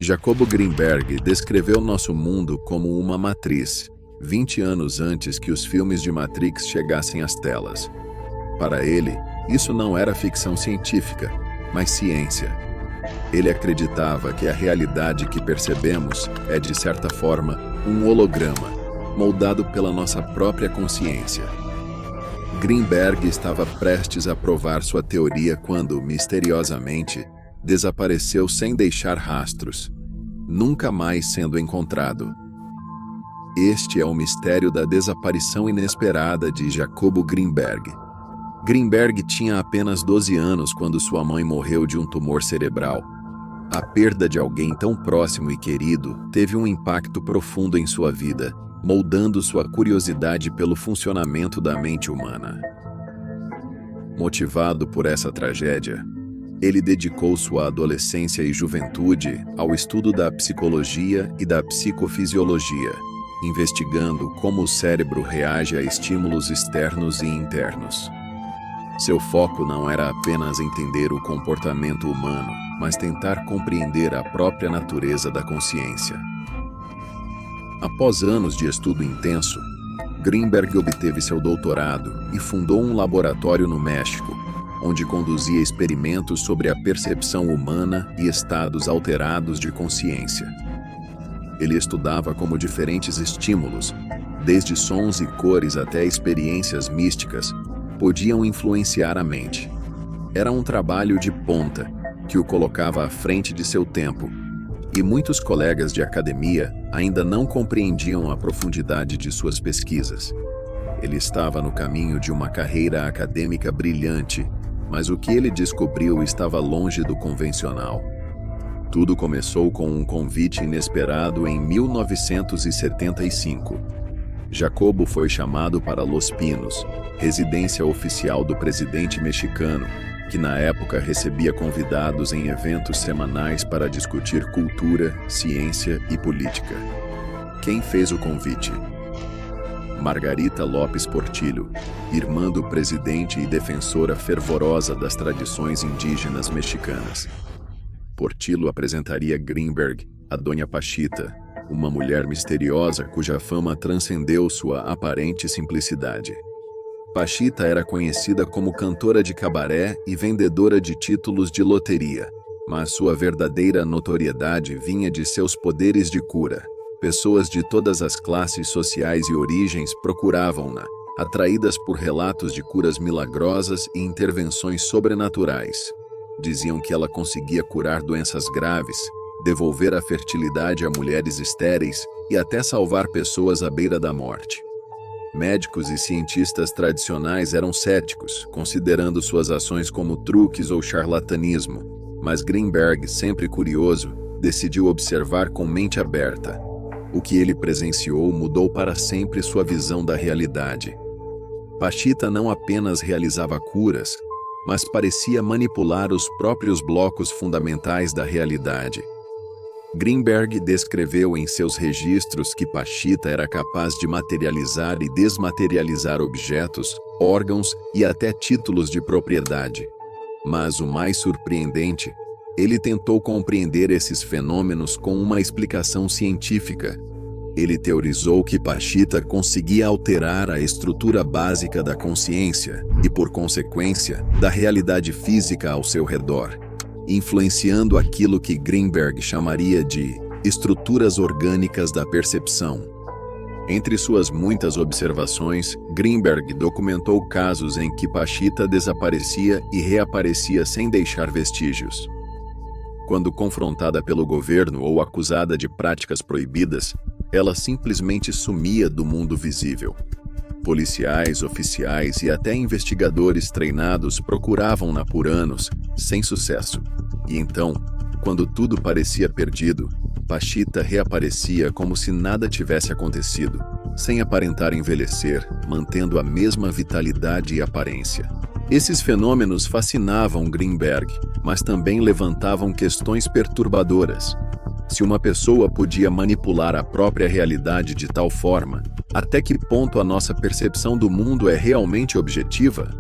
Jacobo Greenberg descreveu nosso mundo como uma matriz, 20 anos antes que os filmes de Matrix chegassem às telas. Para ele, isso não era ficção científica, mas ciência. Ele acreditava que a realidade que percebemos é, de certa forma, um holograma, moldado pela nossa própria consciência. Greenberg estava prestes a provar sua teoria quando, misteriosamente, desapareceu sem deixar rastros, nunca mais sendo encontrado. Este é o mistério da desaparição inesperada de Jacobo Greenberg. Greenberg tinha apenas 12 anos quando sua mãe morreu de um tumor cerebral. A perda de alguém tão próximo e querido teve um impacto profundo em sua vida, moldando sua curiosidade pelo funcionamento da mente humana. Motivado por essa tragédia, ele dedicou sua adolescência e juventude ao estudo da psicologia e da psicofisiologia, investigando como o cérebro reage a estímulos externos e internos. Seu foco não era apenas entender o comportamento humano, mas tentar compreender a própria natureza da consciência. Após anos de estudo intenso, Greenberg obteve seu doutorado e fundou um laboratório no México, onde conduzia experimentos sobre a percepção humana e estados alterados de consciência. Ele estudava como diferentes estímulos, desde sons e cores até experiências místicas, podiam influenciar a mente. Era um trabalho de ponta, que o colocava à frente de seu tempo, e muitos colegas de academia ainda não compreendiam a profundidade de suas pesquisas. Ele estava no caminho de uma carreira acadêmica brilhante, mas o que ele descobriu estava longe do convencional. Tudo começou com um convite inesperado em 1975. Jacobo foi chamado para Los Pinos, residência oficial do presidente mexicano, que na época recebia convidados em eventos semanais para discutir cultura, ciência e política. Quem fez o convite? Margarita Lopes Portillo, irmã do presidente e defensora fervorosa das tradições indígenas mexicanas. Portillo apresentaria Greenberg a Dona Pachita, uma mulher misteriosa cuja fama transcendeu sua aparente simplicidade. Pachita era conhecida como cantora de cabaré e vendedora de títulos de loteria, mas sua verdadeira notoriedade vinha de seus poderes de cura. Pessoas de todas as classes sociais e origens procuravam-na, atraídas por relatos de curas milagrosas e intervenções sobrenaturais. Diziam que ela conseguia curar doenças graves, devolver a fertilidade a mulheres estéreis e até salvar pessoas à beira da morte. Médicos e cientistas tradicionais eram céticos, considerando suas ações como truques ou charlatanismo, mas Greenberg, sempre curioso, decidiu observar com mente aberta. O que ele presenciou mudou para sempre sua visão da realidade. Pachita não apenas realizava curas, mas parecia manipular os próprios blocos fundamentais da realidade. Greenberg descreveu em seus registros que Pachita era capaz de materializar e desmaterializar objetos, órgãos e até títulos de propriedade. Mas o mais surpreendente, ele tentou compreender esses fenômenos com uma explicação científica. Ele teorizou que Pachita conseguia alterar a estrutura básica da consciência e, por consequência, da realidade física ao seu redor, influenciando aquilo que Greenberg chamaria de estruturas orgânicas da percepção. Entre suas muitas observações, Greenberg documentou casos em que Pachita desaparecia e reaparecia sem deixar vestígios. Quando confrontada pelo governo ou acusada de práticas proibidas, ela simplesmente sumia do mundo visível. Policiais, oficiais e até investigadores treinados procuravam-na por anos, sem sucesso. E então, quando tudo parecia perdido, Pachita reaparecia como se nada tivesse acontecido, sem aparentar envelhecer, mantendo a mesma vitalidade e aparência. Esses fenômenos fascinavam Greenberg, mas também levantavam questões perturbadoras. Se uma pessoa podia manipular a própria realidade de tal forma, até que ponto a nossa percepção do mundo é realmente objetiva?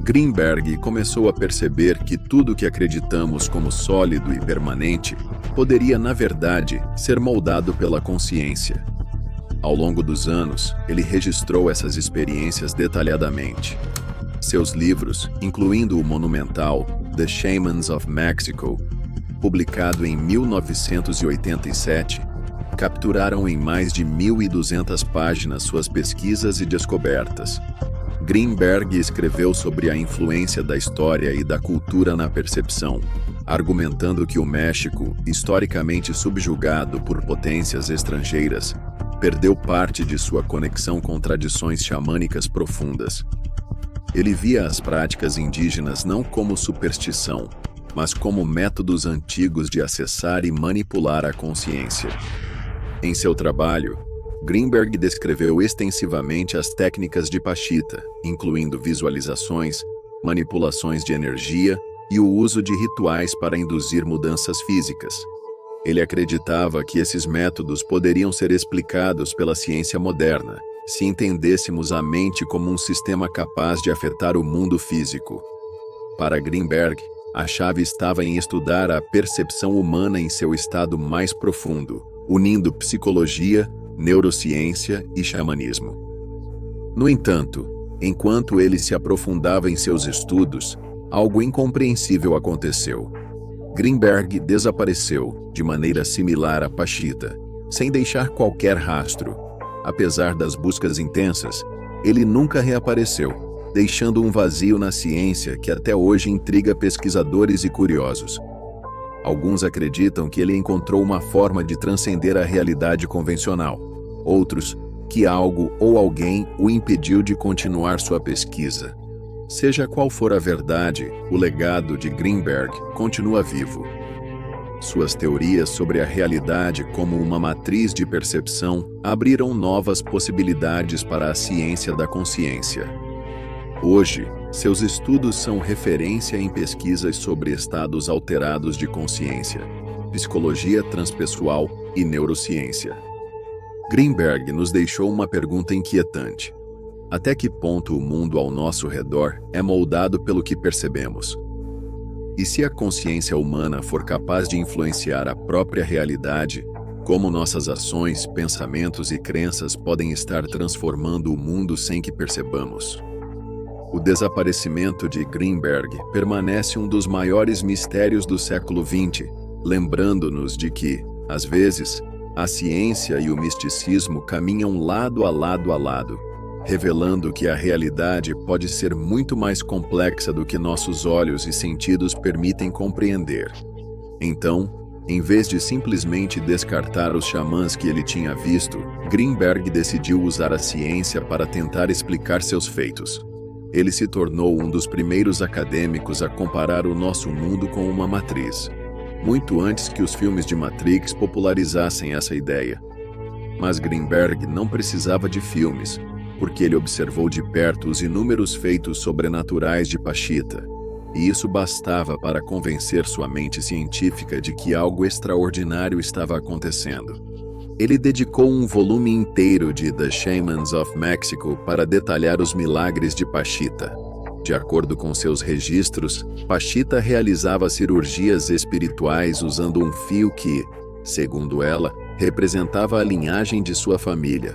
Greenberg começou a perceber que tudo que acreditamos como sólido e permanente poderia, na verdade, ser moldado pela consciência. Ao longo dos anos, ele registrou essas experiências detalhadamente. Seus livros, incluindo o monumental The Shamans of Mexico, publicado em 1987, capturaram em mais de 1.200 páginas suas pesquisas e descobertas. Greenberg escreveu sobre a influência da história e da cultura na percepção, argumentando que o México, historicamente subjugado por potências estrangeiras, perdeu parte de sua conexão com tradições xamânicas profundas. Ele via as práticas indígenas não como superstição, mas como métodos antigos de acessar e manipular a consciência. Em seu trabalho, Greenberg descreveu extensivamente as técnicas de Pachita, incluindo visualizações, manipulações de energia e o uso de rituais para induzir mudanças físicas. Ele acreditava que esses métodos poderiam ser explicados pela ciência moderna, se entendêssemos a mente como um sistema capaz de afetar o mundo físico. Para Greenberg, a chave estava em estudar a percepção humana em seu estado mais profundo, unindo psicologia, neurociência e xamanismo. No entanto, enquanto ele se aprofundava em seus estudos, algo incompreensível aconteceu. Greenberg desapareceu, de maneira similar a Pachita, sem deixar qualquer rastro. Apesar das buscas intensas, ele nunca reapareceu, deixando um vazio na ciência que até hoje intriga pesquisadores e curiosos. Alguns acreditam que ele encontrou uma forma de transcender a realidade convencional. Outros, que algo ou alguém o impediu de continuar sua pesquisa. Seja qual for a verdade, o legado de Greenberg continua vivo. Suas teorias sobre a realidade como uma matriz de percepção abriram novas possibilidades para a ciência da consciência. Hoje, seus estudos são referência em pesquisas sobre estados alterados de consciência, psicologia transpessoal e neurociência. Greenberg nos deixou uma pergunta inquietante. Até que ponto o mundo ao nosso redor é moldado pelo que percebemos? E se a consciência humana for capaz de influenciar a própria realidade, como nossas ações, pensamentos e crenças podem estar transformando o mundo sem que percebamos? O desaparecimento de Greenberg permanece um dos maiores mistérios do século XX, lembrando-nos de que, às vezes, a ciência e o misticismo caminham lado a lado, revelando que a realidade pode ser muito mais complexa do que nossos olhos e sentidos permitem compreender. Então, em vez de simplesmente descartar os xamãs que ele tinha visto, Greenberg decidiu usar a ciência para tentar explicar seus feitos. Ele se tornou um dos primeiros acadêmicos a comparar o nosso mundo com uma matriz, muito antes que os filmes de Matrix popularizassem essa ideia. Mas Greenberg não precisava de filmes, porque ele observou de perto os inúmeros feitos sobrenaturais de Pachita, e isso bastava para convencer sua mente científica de que algo extraordinário estava acontecendo. Ele dedicou um volume inteiro de The Shamans of Mexico para detalhar os milagres de Pachita. De acordo com seus registros, Pachita realizava cirurgias espirituais usando um fio que, segundo ela, representava a linhagem de sua família.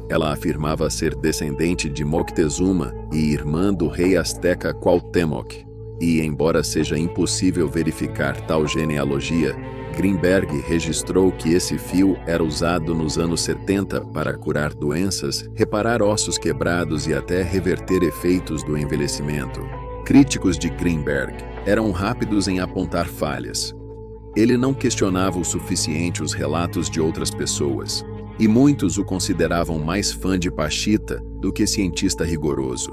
Ela afirmava ser descendente de Moctezuma e irmã do rei asteca Cuauhtémoc. E, embora seja impossível verificar tal genealogia, Greenberg registrou que esse fio era usado nos anos 70 para curar doenças, reparar ossos quebrados e até reverter efeitos do envelhecimento. Críticos de Greenberg eram rápidos em apontar falhas. Ele não questionava o suficiente os relatos de outras pessoas, e muitos o consideravam mais fã de Pachita do que cientista rigoroso.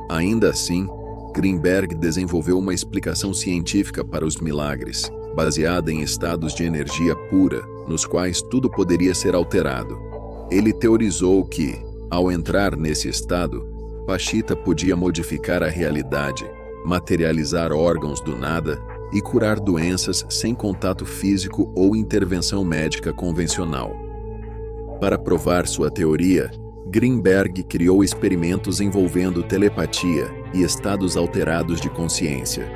Ainda assim, Greenberg desenvolveu uma explicação científica para os milagres, baseada em estados de energia pura, nos quais tudo poderia ser alterado. Ele teorizou que, ao entrar nesse estado, Pachita podia modificar a realidade, materializar órgãos do nada e curar doenças sem contato físico ou intervenção médica convencional. Para provar sua teoria, Greenberg criou experimentos envolvendo telepatia e estados alterados de consciência.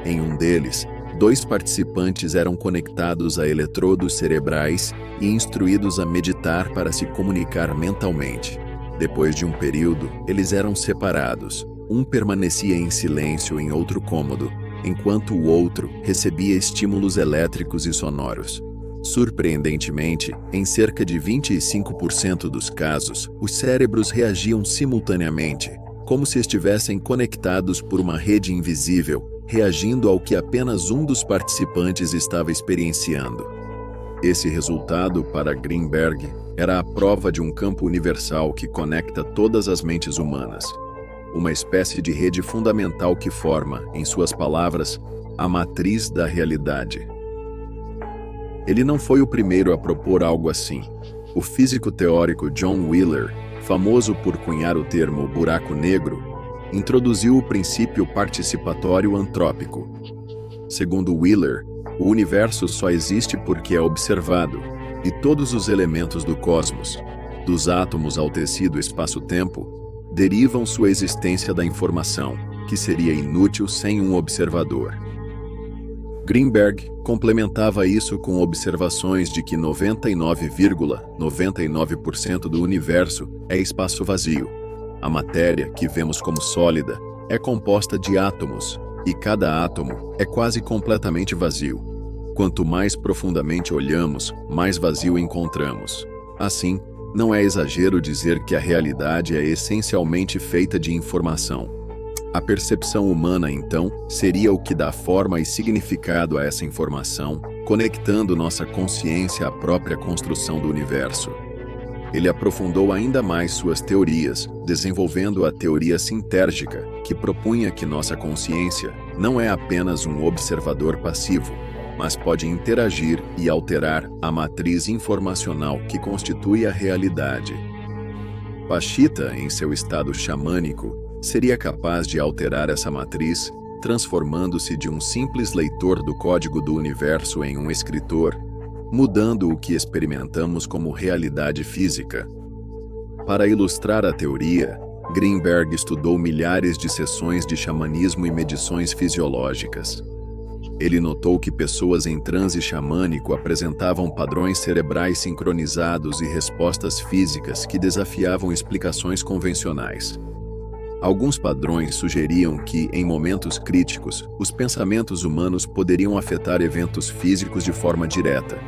Em um deles, 2 participantes eram conectados a eletrodos cerebrais e instruídos a meditar para se comunicar mentalmente. Depois de um período, eles eram separados. Um permanecia em silêncio em outro cômodo, enquanto o outro recebia estímulos elétricos e sonoros. Surpreendentemente, em cerca de 25% dos casos, os cérebros reagiam simultaneamente, como se estivessem conectados por uma rede invisível, reagindo ao que apenas um dos participantes estava experienciando. Esse resultado, para Greenberg, era a prova de um campo universal que conecta todas as mentes humanas. Uma espécie de rede fundamental que forma, em suas palavras, a matriz da realidade. Ele não foi o primeiro a propor algo assim. O físico teórico John Wheeler, famoso por cunhar o termo buraco negro, introduziu o princípio participatório antrópico. Segundo Wheeler, o universo só existe porque é observado, e todos os elementos do cosmos, dos átomos ao tecido espaço-tempo, derivam sua existência da informação, que seria inútil sem um observador. Greenberg complementava isso com observações de que 99,99% do universo é espaço vazio. A matéria, que vemos como sólida, é composta de átomos, e cada átomo é quase completamente vazio. Quanto mais profundamente olhamos, mais vazio encontramos. Assim, não é exagero dizer que a realidade é essencialmente feita de informação. A percepção humana, então, seria o que dá forma e significado a essa informação, conectando nossa consciência à própria construção do universo. Ele aprofundou ainda mais suas teorias, desenvolvendo a teoria sintérgica, que propunha que nossa consciência não é apenas um observador passivo, mas pode interagir e alterar a matriz informacional que constitui a realidade. Pashita, em seu estado xamânico, seria capaz de alterar essa matriz, transformando-se de um simples leitor do código do universo em um escritor, mudando o que experimentamos como realidade física. Para ilustrar a teoria, Greenberg estudou milhares de sessões de xamanismo e medições fisiológicas. Ele notou que pessoas em transe xamânico apresentavam padrões cerebrais sincronizados e respostas físicas que desafiavam explicações convencionais. Alguns padrões sugeriam que, em momentos críticos, os pensamentos humanos poderiam afetar eventos físicos de forma direta,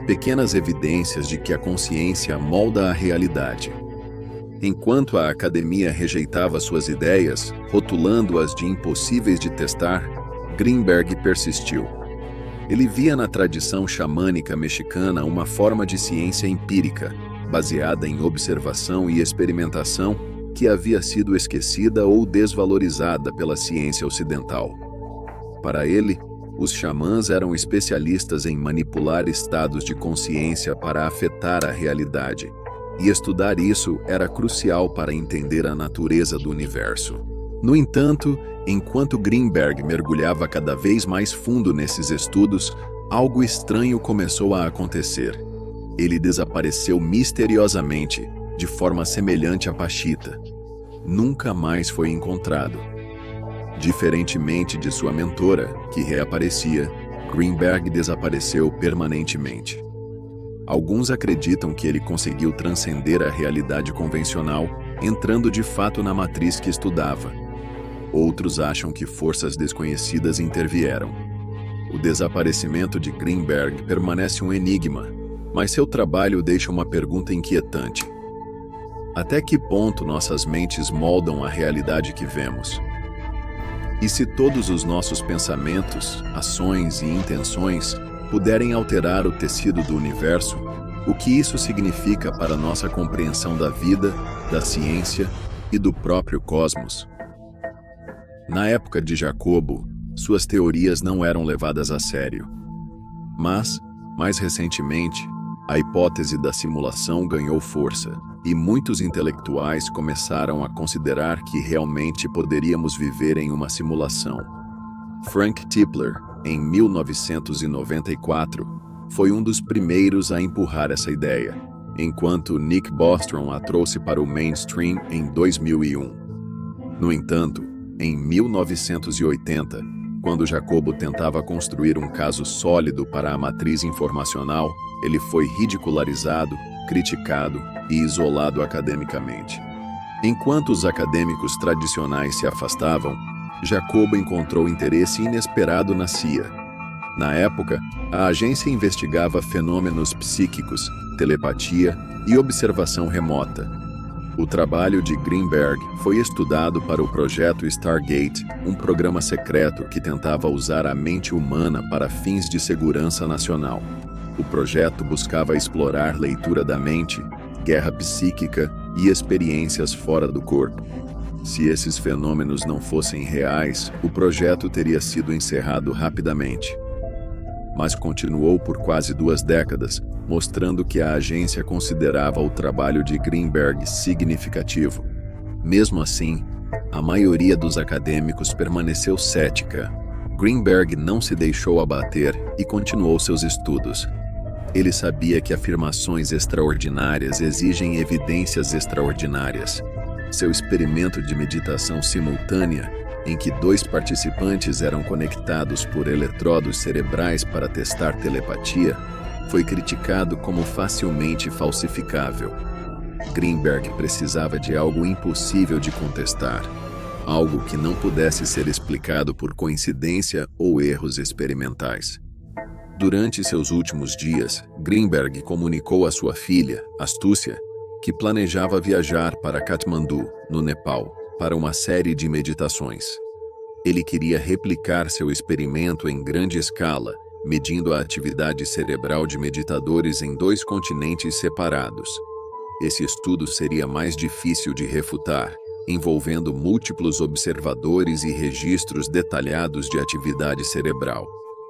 pequenas evidências de que a consciência molda a realidade. Enquanto a academia rejeitava suas ideias, rotulando-as de impossíveis de testar, Greenberg persistiu. Ele via na tradição xamânica mexicana uma forma de ciência empírica, baseada em observação e experimentação, que havia sido esquecida ou desvalorizada pela ciência ocidental. Para ele, os xamãs eram especialistas em manipular estados de consciência para afetar a realidade, e estudar isso era crucial para entender a natureza do universo. No entanto, enquanto Greenberg mergulhava cada vez mais fundo nesses estudos, algo estranho começou a acontecer. Ele desapareceu misteriosamente, de forma semelhante a Pashita. Nunca mais foi encontrado. Diferentemente de sua mentora, que reaparecia, Greenberg desapareceu permanentemente. Alguns acreditam que ele conseguiu transcender a realidade convencional, entrando de fato na matriz que estudava. Outros acham que forças desconhecidas intervieram. O desaparecimento de Greenberg permanece um enigma, mas seu trabalho deixa uma pergunta inquietante. Até que ponto nossas mentes moldam a realidade que vemos? E se todos os nossos pensamentos, ações e intenções puderem alterar o tecido do universo, o que isso significa para nossa compreensão da vida, da ciência e do próprio cosmos? Na época de Jacobo, suas teorias não eram levadas a sério. Mas, mais recentemente, a hipótese da simulação ganhou força, e muitos intelectuais começaram a considerar que realmente poderíamos viver em uma simulação. Frank Tipler, em 1994, foi um dos primeiros a empurrar essa ideia, enquanto Nick Bostrom a trouxe para o mainstream em 2001. No entanto, Em 1980, quando Jacobo tentava construir um caso sólido para a matriz informacional, ele foi ridicularizado, criticado e isolado academicamente. Enquanto os acadêmicos tradicionais se afastavam, Jacobo encontrou interesse inesperado na CIA. Na época, a agência investigava fenômenos psíquicos, telepatia e observação remota. O trabalho de Greenberg foi estudado para o projeto Stargate, um programa secreto que tentava usar a mente humana para fins de segurança nacional. O projeto buscava explorar leitura da mente, guerra psíquica e experiências fora do corpo. Se esses fenômenos não fossem reais, o projeto teria sido encerrado rapidamente. Mas continuou por quase 2 décadas, mostrando que a agência considerava o trabalho de Greenberg significativo. Mesmo assim, a maioria dos acadêmicos permaneceu cética. Greenberg não se deixou abater e continuou seus estudos. Ele sabia que afirmações extraordinárias exigem evidências extraordinárias. Seu experimento de meditação simultânea, em que 2 participantes eram conectados por eletrodos cerebrais para testar telepatia, foi criticado como facilmente falsificável. Greenberg precisava de algo impossível de contestar, algo que não pudesse ser explicado por coincidência ou erros experimentais. Durante seus últimos dias, Greenberg comunicou à sua filha, Astúcia, que planejava viajar para Katmandu, no Nepal, para uma série de meditações. Ele queria replicar seu experimento em grande escala, medindo a atividade cerebral de meditadores em 2 continentes separados. Esse estudo seria mais difícil de refutar, envolvendo múltiplos observadores e registros detalhados de atividade cerebral.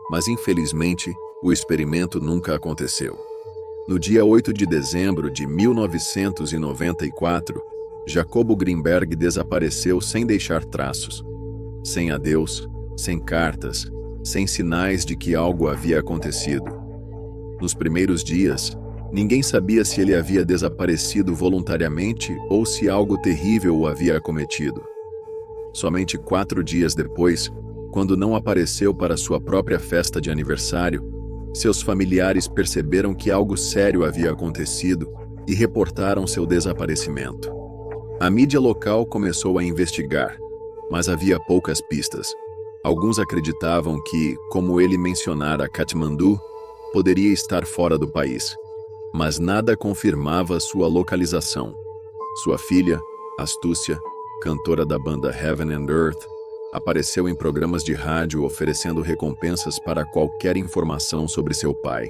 Mas, infelizmente, o experimento nunca aconteceu. No dia 8 de dezembro de 1994, Jacobo Greenberg desapareceu sem deixar traços. Sem adeus, sem cartas, sem sinais de que algo havia acontecido. Nos primeiros dias, ninguém sabia se ele havia desaparecido voluntariamente ou se algo terrível o havia acometido. Somente 4 dias depois, quando não apareceu para sua própria festa de aniversário, seus familiares perceberam que algo sério havia acontecido e reportaram seu desaparecimento. A mídia local começou a investigar, mas havia poucas pistas. Alguns acreditavam que, como ele mencionara Katmandu, poderia estar fora do país, mas nada confirmava sua localização. Sua filha, Astúcia, cantora da banda Heaven and Earth, apareceu em programas de rádio oferecendo recompensas para qualquer informação sobre seu pai.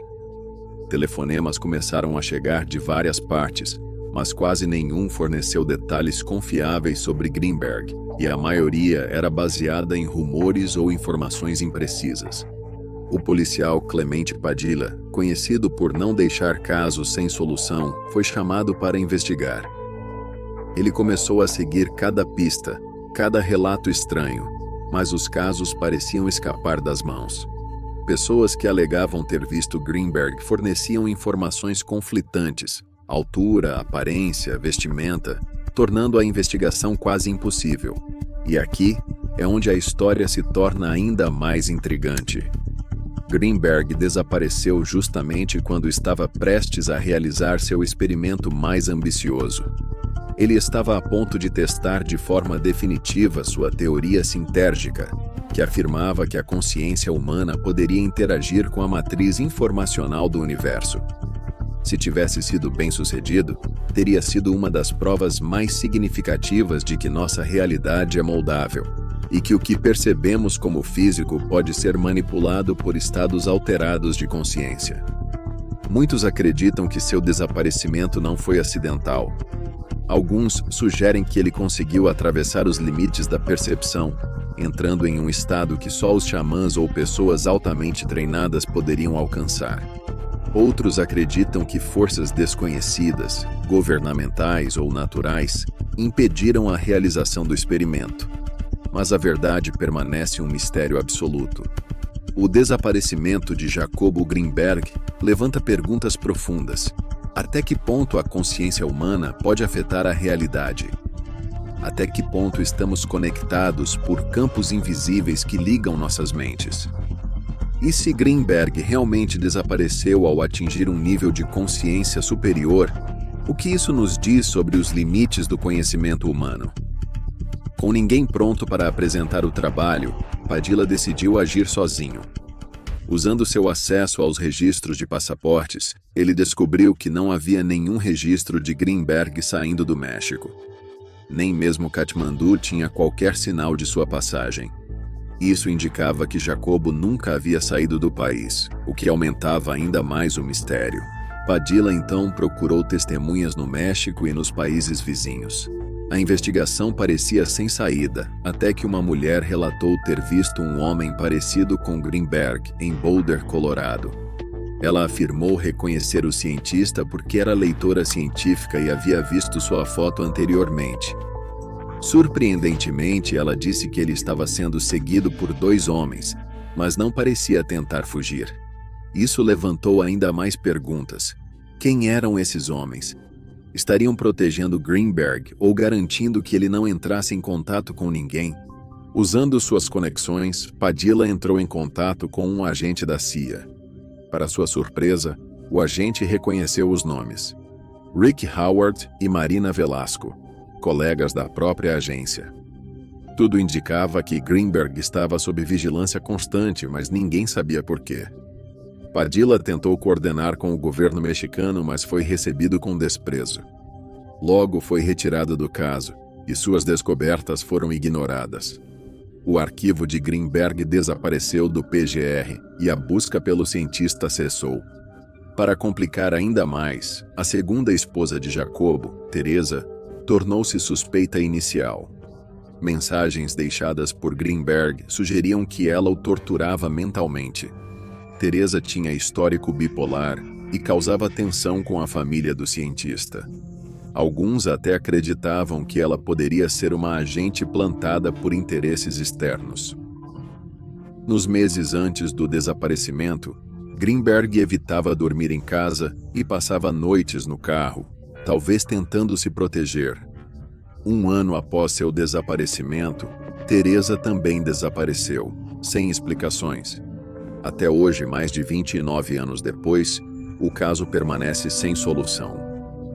Telefonemas começaram a chegar de várias partes, mas quase nenhum forneceu detalhes confiáveis sobre Greenberg, e a maioria era baseada em rumores ou informações imprecisas. O policial Clemente Padilla, conhecido por não deixar casos sem solução, foi chamado para investigar. Ele começou a seguir cada pista, cada relato estranho, mas os casos pareciam escapar das mãos. Pessoas que alegavam ter visto Greenberg forneciam informações conflitantes, altura, aparência, vestimenta, tornando a investigação quase impossível. E aqui é onde a história se torna ainda mais intrigante. Greenberg desapareceu justamente quando estava prestes a realizar seu experimento mais ambicioso. Ele estava a ponto de testar de forma definitiva sua teoria sintérgica, que afirmava que a consciência humana poderia interagir com a matriz informacional do universo. Se tivesse sido bem-sucedido, teria sido uma das provas mais significativas de que nossa realidade é moldável, e que o que percebemos como físico pode ser manipulado por estados alterados de consciência. Muitos acreditam que seu desaparecimento não foi acidental. Alguns sugerem que ele conseguiu atravessar os limites da percepção, entrando em um estado que só os xamãs ou pessoas altamente treinadas poderiam alcançar. Outros acreditam que forças desconhecidas, governamentais ou naturais, impediram a realização do experimento. Mas a verdade permanece um mistério absoluto. O desaparecimento de Jacobo Greenberg levanta perguntas profundas. Até que ponto a consciência humana pode afetar a realidade? Até que ponto estamos conectados por campos invisíveis que ligam nossas mentes? E se Greenberg realmente desapareceu ao atingir um nível de consciência superior, o que isso nos diz sobre os limites do conhecimento humano? Com ninguém pronto para apresentar o trabalho, Padilla decidiu agir sozinho. Usando seu acesso aos registros de passaportes, ele descobriu que não havia nenhum registro de Greenberg saindo do México. Nem mesmo Katmandu tinha qualquer sinal de sua passagem. Isso indicava que Jacobo nunca havia saído do país, o que aumentava ainda mais o mistério. Padilla então procurou testemunhas no México e nos países vizinhos. A investigação parecia sem saída, até que uma mulher relatou ter visto um homem parecido com Greenberg em Boulder, Colorado. Ela afirmou reconhecer o cientista porque era leitora científica e havia visto sua foto anteriormente. Surpreendentemente, ela disse que ele estava sendo seguido por 2 homens, mas não parecia tentar fugir. Isso levantou ainda mais perguntas. Quem eram esses homens? Estariam protegendo Greenberg ou garantindo que ele não entrasse em contato com ninguém? Usando suas conexões, Padilla entrou em contato com um agente da CIA. Para sua surpresa, o agente reconheceu os nomes: Rick Howard e Marina Velasco, colegas da própria agência. Tudo indicava que Greenberg estava sob vigilância constante, mas ninguém sabia por quê. Padilla tentou coordenar com o governo mexicano, mas foi recebido com desprezo. Logo foi retirado do caso, e suas descobertas foram ignoradas. O arquivo de Greenberg desapareceu do PGR e a busca pelo cientista cessou. Para complicar ainda mais, a segunda esposa de Jacobo, Teresa, tornou-se suspeita inicial. Mensagens deixadas por Greenberg sugeriam que ela o torturava mentalmente. Teresa tinha histórico bipolar e causava tensão com a família do cientista. Alguns até acreditavam que ela poderia ser uma agente plantada por interesses externos. Nos meses antes do desaparecimento, Greenberg evitava dormir em casa e passava noites no carro, talvez tentando se proteger. 1 ano após seu desaparecimento, Teresa também desapareceu, sem explicações. Até hoje, mais de 29 anos depois, o caso permanece sem solução.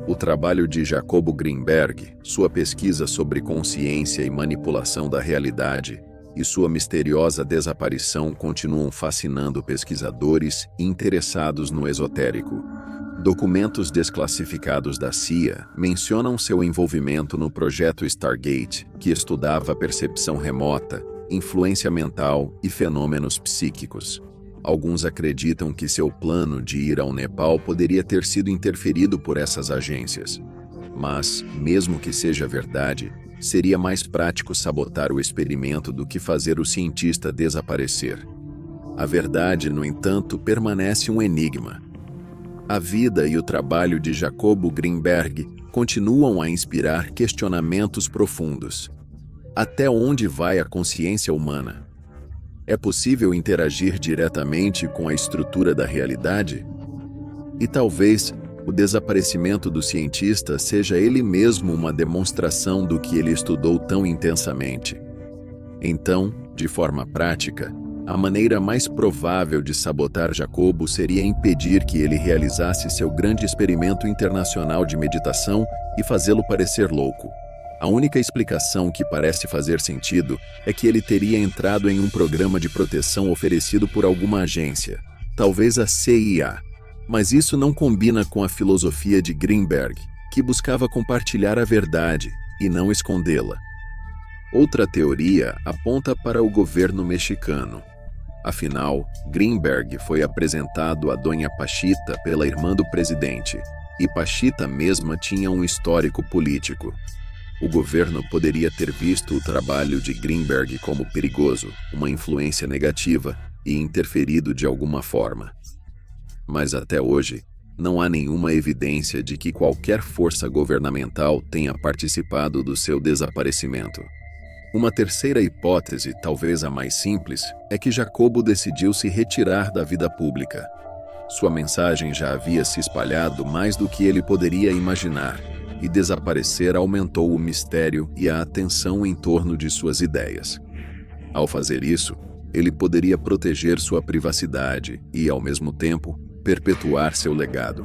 O trabalho de Jacobo Greenberg, sua pesquisa sobre consciência e manipulação da realidade, e sua misteriosa desaparição continuam fascinando pesquisadores interessados no esotérico. Documentos desclassificados da CIA mencionam seu envolvimento no projeto Stargate, que estudava percepção remota, influência mental e fenômenos psíquicos. Alguns acreditam que seu plano de ir ao Nepal poderia ter sido interferido por essas agências. Mas, mesmo que seja verdade, seria mais prático sabotar o experimento do que fazer o cientista desaparecer. A verdade, no entanto, permanece um enigma. A vida e o trabalho de Jacobo Greenberg continuam a inspirar questionamentos profundos. Até onde vai a consciência humana? É possível interagir diretamente com a estrutura da realidade? E talvez o desaparecimento do cientista seja ele mesmo uma demonstração do que ele estudou tão intensamente. Então, de forma prática, a maneira mais provável de sabotar Jacobo seria impedir que ele realizasse seu grande experimento internacional de meditação e fazê-lo parecer louco. A única explicação que parece fazer sentido é que ele teria entrado em um programa de proteção oferecido por alguma agência, talvez a CIA. Mas isso não combina com a filosofia de Greenberg, que buscava compartilhar a verdade e não escondê-la. Outra teoria aponta para o governo mexicano. Afinal, Greenberg foi apresentado a Dona Pachita pela irmã do presidente, e Pachita mesma tinha um histórico político. O governo poderia ter visto o trabalho de Greenberg como perigoso, uma influência negativa, e interferido de alguma forma. Mas até hoje, não há nenhuma evidência de que qualquer força governamental tenha participado do seu desaparecimento. Uma terceira hipótese, talvez a mais simples, é que Jacobo decidiu se retirar da vida pública. Sua mensagem já havia se espalhado mais do que ele poderia imaginar, e desaparecer aumentou o mistério e a atenção em torno de suas ideias. Ao fazer isso, ele poderia proteger sua privacidade e, ao mesmo tempo, perpetuar seu legado.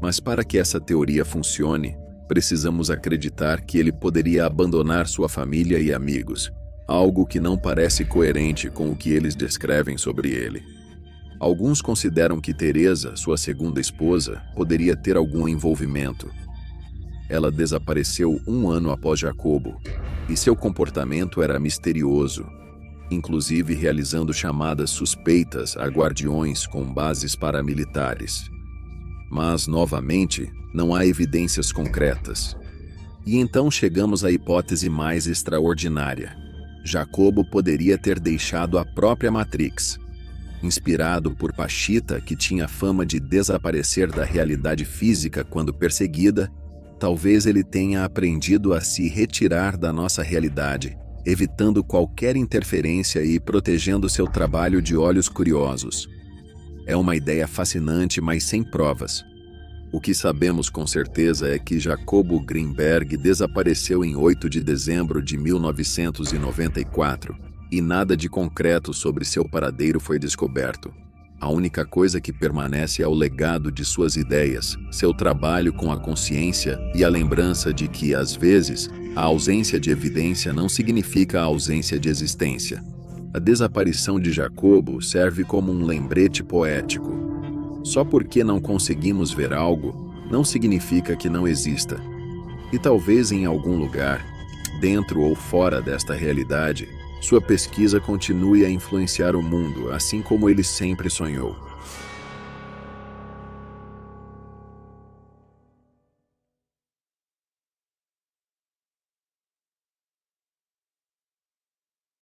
Mas para que essa teoria funcione, precisamos acreditar que ele poderia abandonar sua família e amigos, algo que não parece coerente com o que eles descrevem sobre ele. Alguns consideram que Teresa, sua segunda esposa, poderia ter algum envolvimento. Ela desapareceu 1 ano após Jacobo, e seu comportamento era misterioso, inclusive realizando chamadas suspeitas a guardiões com bases paramilitares. Mas, novamente, não há evidências concretas. E então chegamos à hipótese mais extraordinária. Jacobo poderia ter deixado a própria Matrix. Inspirado por Pachita, que tinha fama de desaparecer da realidade física quando perseguida, talvez ele tenha aprendido a se retirar da nossa realidade, evitando qualquer interferência e protegendo seu trabalho de olhos curiosos. É uma ideia fascinante, mas sem provas. O que sabemos com certeza é que Jacobo Greenberg desapareceu em 8 de dezembro de 1994, e nada de concreto sobre seu paradeiro foi descoberto. A única coisa que permanece é o legado de suas ideias, seu trabalho com a consciência e a lembrança de que, às vezes, a ausência de evidência não significa a ausência de existência. A desaparição de Jacobo serve como um lembrete poético. Só porque não conseguimos ver algo, não significa que não exista. E talvez em algum lugar, dentro ou fora desta realidade, sua pesquisa continue a influenciar o mundo, assim como ele sempre sonhou.